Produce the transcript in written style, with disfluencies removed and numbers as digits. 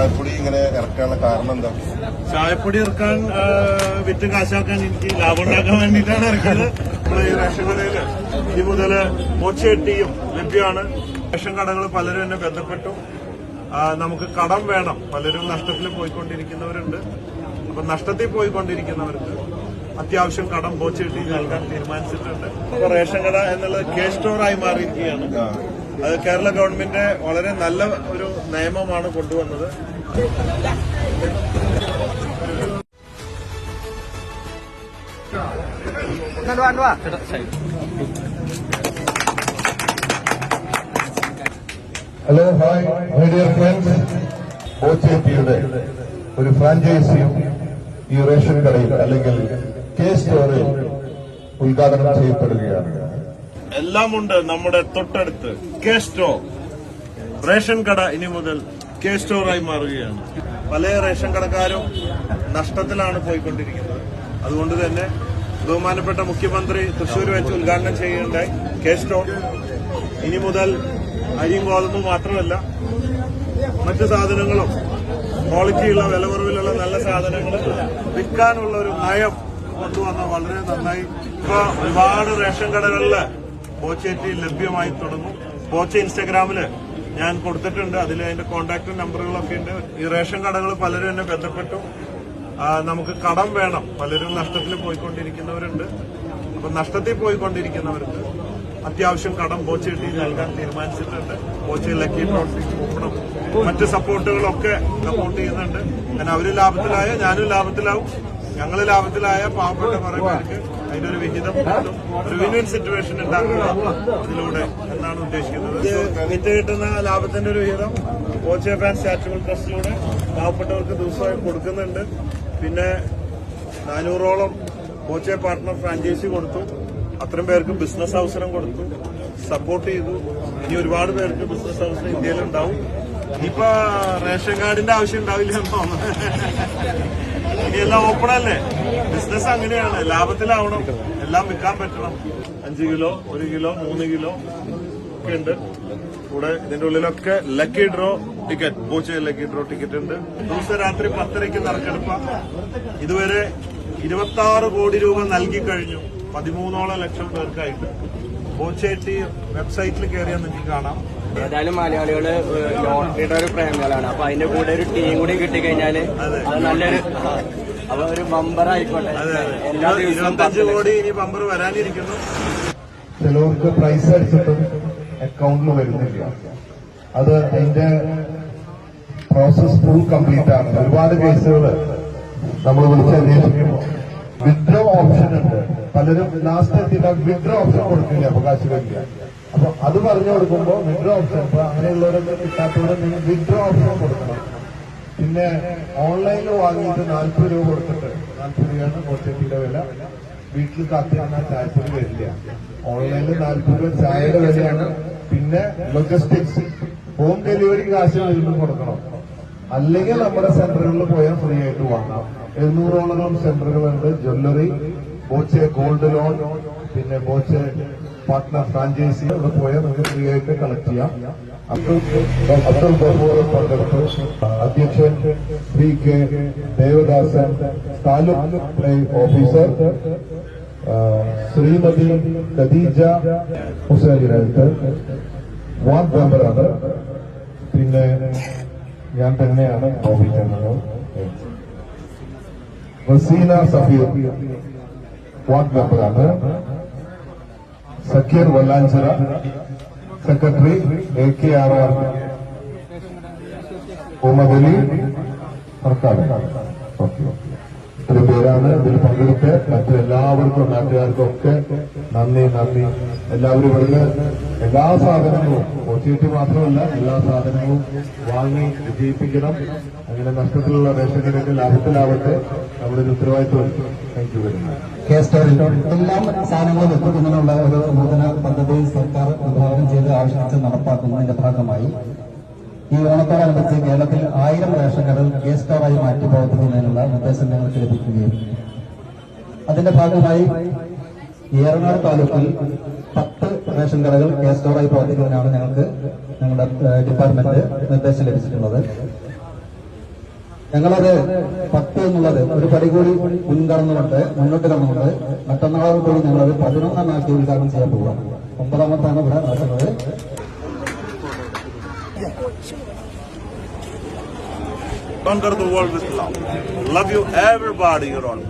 ചായപ്പൊടി ഇങ്ങനെ ഇറക്കാനുള്ള കാരണം എന്താ? ചായപ്പൊടി ഇറക്കാൻ വിറ്റ് കാശാക്കാൻ എനിക്ക് ലാഭം ഉണ്ടാക്കാൻ വേണ്ടിയിട്ടാണ് ഇറക്കിയത്. നമ്മുടെ ഈ റേഷൻ കടയിൽ ഇനി മുതൽ മോച്ചയട്ടിയും ലഭ്യമാണ്. റേഷൻ കടകൾ പലരും എന്നെ ബന്ധപ്പെട്ടു. നമുക്ക് കടം വേണം, പലരും നഷ്ടത്തിൽ പോയിക്കൊണ്ടിരിക്കുന്നവരുണ്ട്. അപ്പൊ നഷ്ടത്തിൽ പോയിക്കൊണ്ടിരിക്കുന്നവർക്ക് അത്യാവശ്യം കടം ബോച്ചയട്ടി നൽകാൻ തീരുമാനിച്ചിട്ടുണ്ട്. അപ്പൊ റേഷൻ കട എന്നുള്ളത് കെ സ്റ്റോറായി മാറിയിരിക്കുകയാണ്. അത് കേരള ഗവൺമെന്റ് വളരെ നല്ല ഒരു നിയമമാണ് കൊണ്ടുവന്നത്. Hello, hi my dear friends. ബോച്ചയട്ടിയുടെ ഒരു ഫ്രാഞ്ചൈസിയും ഈ റേഷൻ കടയിൽ അല്ലെങ്കിൽ കെ സ്റ്റോറിൽ ഉദ്ഘാടനം ചെയ്യപ്പെടുകയാണ്. എല്ലാം ഉണ്ട് നമ്മുടെ തൊട്ടടുത്ത്. കെ സ്റ്റോർ റേഷൻ കട ഇനി മുതൽ കെ സ്റ്റോറായി മാറുകയാണ്. പല റേഷൻ കടക്കാരും നഷ്ടത്തിലാണ് പോയിക്കൊണ്ടിരിക്കുന്നത്. അതുകൊണ്ട് തന്നെ ബഹുമാനപ്പെട്ട മുഖ്യമന്ത്രി തൃശൂർ വെച്ച് ഉദ്ഘാടനം ചെയ്യേണ്ടായി. കെ സ്റ്റോർ ഇനി മുതൽ അരിയും ഗോതമ്പും മാത്രമല്ല മറ്റു സാധനങ്ങളും ക്വാളിറ്റിയുള്ള വിലകുറവിലുള്ള നല്ല സാധനങ്ങൾ വിൽക്കാനുള്ള ഒരു നയം കൊണ്ടുവന്ന വളരെ നന്നായി. ഇപ്പൊ ഒരുപാട് റേഷൻ കടകളില് ബോച്ചയട്ടി ലഭ്യമായി തുടങ്ങും. ബോച്ച ഇൻസ്റ്റഗ്രാമില് ഞാൻ കൊടുത്തിട്ടുണ്ട്. അതിൽ അതിന്റെ കോൺടാക്ട് നമ്പറുകളൊക്കെ ഉണ്ട്. ഈ റേഷൻ കടകൾ പലരും എന്നെ ബന്ധപ്പെട്ടു. നമുക്ക് കടം വേണം, പലരും നഷ്ടത്തിൽ പോയിക്കൊണ്ടിരിക്കുന്നവരുണ്ട്. അപ്പൊ നഷ്ടത്തിൽ പോയിക്കൊണ്ടിരിക്കുന്നവർക്ക് അത്യാവശ്യം കടം ബോച്ചയട്ടി നൽകാൻ തീരുമാനിച്ചിട്ടുണ്ട്. ബോച്ച ലക്കി പ്രവർത്തിക്കണം, മറ്റ് സപ്പോർട്ടുകളൊക്കെ സപ്പോർട്ട് ചെയ്യുന്നുണ്ട്. കാരണം അവര് ലാഭത്തിലായ ഞാനും ലാഭത്തിലാവും, ഞങ്ങൾ ലാഭത്തിലായ പാവപ്പെട്ട കുറെ പേർക്ക് അതിന്റെ ഒരു വിഹിതം കിട്ടും. ഒരു വിൻ-വിൻ സിറ്റുവേഷൻ ഉണ്ടാക്കുക ഇതിലൂടെ എന്നാണ് ഉദ്ദേശിക്കുന്നത്. വിറ്റ് കിട്ടുന്ന ലാഭത്തിന്റെ ഒരു വിഹിതം ബോച്ച ഫാൻസ് ചാരിറ്റബിൾ ട്രസ്റ്റിലൂടെ പാവപ്പെട്ടവർക്ക് ദിവസമായി കൊടുക്കുന്നുണ്ട്. പിന്നെ 400ഓളം ബോച്ച പാർട്ട്ണർ ഫ്രാഞ്ചൈസി കൊടുത്തു. അത്രയും പേർക്ക് ബിസിനസ് അവസരം കൊടുത്തു, സപ്പോർട്ട് ചെയ്തു. ഇനി ഒരുപാട് പേർക്ക് ബിസിനസ് അവസരം ഇന്ത്യയിലുണ്ടാവും. ഇനിയിപ്പോ റേഷൻ കാർഡിന്റെ ആവശ്യം ഉണ്ടാവില്ല എന്ന് തോന്നുന്നു. ഇനിയെല്ലാം ഓപ്പൺ അല്ലേ. ബിസിനസ് അങ്ങനെയാണ്, ലാഭത്തിലാവണം, എല്ലാം വിൽക്കാൻ പറ്റണം. 5 കിലോ 1 കിലോ 3 കിലോ ഒക്കെ ഉണ്ട്. കൂടെ ഇതിന്റെ ഉള്ളിലൊക്കെ lucky draw ticket, Boche lucky draw ticket ഉണ്ട്. ദിവസം രാത്രി 10:30 നറുക്കെടുപ്പ. ഇതുവരെ 26 കോടി രൂപ നൽകി കഴിഞ്ഞു 13ഓളം ലക്ഷം പേർക്കായിട്ട്. ബോച്ചയട്ടി വെബ്സൈറ്റിൽ കയറിയാൽ നിങ്ങൾക്ക് കാണാം. ഏതായാലും മലയാളികള് ലോട്ടറിയുടെ ഒരു പ്രേമികളാണ്. അപ്പൊ അതിന്റെ കൂടെ ഒരു ടീം കൂടി കിട്ടിക്കഴിഞ്ഞാല് അത് നല്ലൊരു അപ്പൊ ഒരു ബമ്പർ ആയിക്കോട്ടെ. 25 കോടി ഇനി ബമ്പർ വരാനിരിക്കുന്നു. ചിലവർക്ക് പ്രൈസ് അടിച്ചിട്ടും അക്കൗണ്ടിൽ വരുന്നില്ല. അത് അതിന്റെ പ്രോസസ് ഫുൾ കംപ്ലീറ്റ് ആണ്. ഒരുപാട് കേസുകൾ നമ്മൾ വിളിച്ചന്വേഷിക്കുമ്പോൾ വിഡ്രോ ഓപ്ഷൻ ഉണ്ട്. പലരും ലാസ്റ്റ് എത്തിയിട്ട് വിഡ്രോ ഓപ്ഷൻ കൊടുക്കില്ല, അവകാശമില്ല. അപ്പൊ അത് പറഞ്ഞു കൊടുക്കുമ്പോൾ വിഡ്രോ ഓപ്ഷൻ, ഇപ്പൊ അങ്ങനെയുള്ളവരൊക്കെ കിട്ടാത്തവരെ നിങ്ങൾ വിഡ്രോ ഓപ്ഷൻ കൊടുക്കണം. പിന്നെ ഓൺലൈനിൽ വാങ്ങിയിട്ട് 40 രൂപ കൊടുത്തിട്ട്, 40 രൂപയാണ് ബോച്ചയട്ടിയുടെ വില. വീട്ടിൽ കാത്തിരുന്നാൽ ചായപ്പൊടി വരില്ല. ഓൺലൈനിൽ 40 രൂപ ചായയുടെ വിലയാണ്. പിന്നെ ലോജിസ്റ്റിക്സ്, ഹോം ഡെലിവറി കാശ് വീണ്ടും കൊടുക്കണം. അല്ലെങ്കിൽ നമ്മുടെ സെന്ററുകളിൽ പോയാൽ ഫ്രീ ആയിട്ട് വാങ്ങാം. 700ഓളം സെന്ററുകളുണ്ട്. ജ്വല്ലറി, ബോച്ച ഗോൾഡ് ലോൺ, പിന്നെ ബോച്ച പാർട്ട്ണർ ഫ്രാഞ്ചൈസി, അവിടെ പോയാൽ നമുക്ക് ഫ്രീ ആയിട്ട് കളക്ട് ചെയ്യാം. അബ്ദുൾ ഗഫൂർ പങ്കെടുത്തു. അധ്യക്ഷൻ Shri K Devadasan, taluk officer Shrimati Khadija Hussain, ward മെമ്പറാണ്. പിന്നെ ഞാൻ തന്നെയാണ് ഓഫീസർ. വസീന സഫീർ വാർഡ് മെമ്പറാണ്. Zakir Vallanchira secretary, AKRR Muhammad Ali Sarkar. ഇത്രയും പേരാണ് ഇതിൽ പങ്കെടുത്ത്. മറ്റെല്ലാവർക്കും നാട്ടുകാർക്കും ഒക്കെ നന്ദി. എല്ലാവരും ഇവിടുന്ന് എല്ലാ സാധനങ്ങളും, ബോച്ചയട്ടി മാത്രമല്ല എല്ലാ സാധനങ്ങളും വാങ്ങി വിജയിപ്പിക്കണം. അങ്ങനെ നഷ്ടത്തിലുള്ള റേഷനിലേക്ക് ലാഭത്തിലാവട്ടെ. നമ്മുടെ ഒരു ഉത്തരവാദിത്വം. Thank you very much. K സ്റ്റോറിൽ എല്ലാം സാധനങ്ങളും എത്തിക്കുന്നതിനുള്ള ഒരു നൂതന പദ്ധതി സർക്കാർ വിഭാവനം ചെയ്ത് ആവിഷ്കരിച്ച് നടപ്പാക്കുന്നതിന്റെ ഭാഗമായി ഈ ഓണത്തോടനുബന്ധിച്ച് കേരളത്തിൽ 1000 റേഷൻ കടകൾ കെ സ്റ്റോറായി മാറ്റി പ്രവർത്തിക്കുന്നതിനുള്ള നിർദ്ദേശം ഞങ്ങൾക്ക് ലഭിക്കുകയും അതിന്റെ ഭാഗമായി ഏറനാട് താലൂക്കിൽ 10 റേഷൻ കടകൾ കെ സ്റ്റോറായി പ്രവർത്തിക്കുന്നതിനാണ് ഞങ്ങളുടെ ഡിപ്പാർട്ട്മെന്റ് നിർദ്ദേശം ലഭിച്ചിട്ടുള്ളത്. ഞങ്ങളത് 10 എന്നുള്ളത് ഒരു പടി കൂടി മുന്നോട്ട് കടന്നുകൊണ്ട് മറ്റന്നാൾ കൂടി ഞങ്ങളത് 11 ഉദ്ഘാടനം ചെയ്യാൻ പോവുകയാണ്. 9ാമത്താണ് ഇവിടെ നടക്കുന്നത്. Conquer the world with love. Love you everybody, you're all.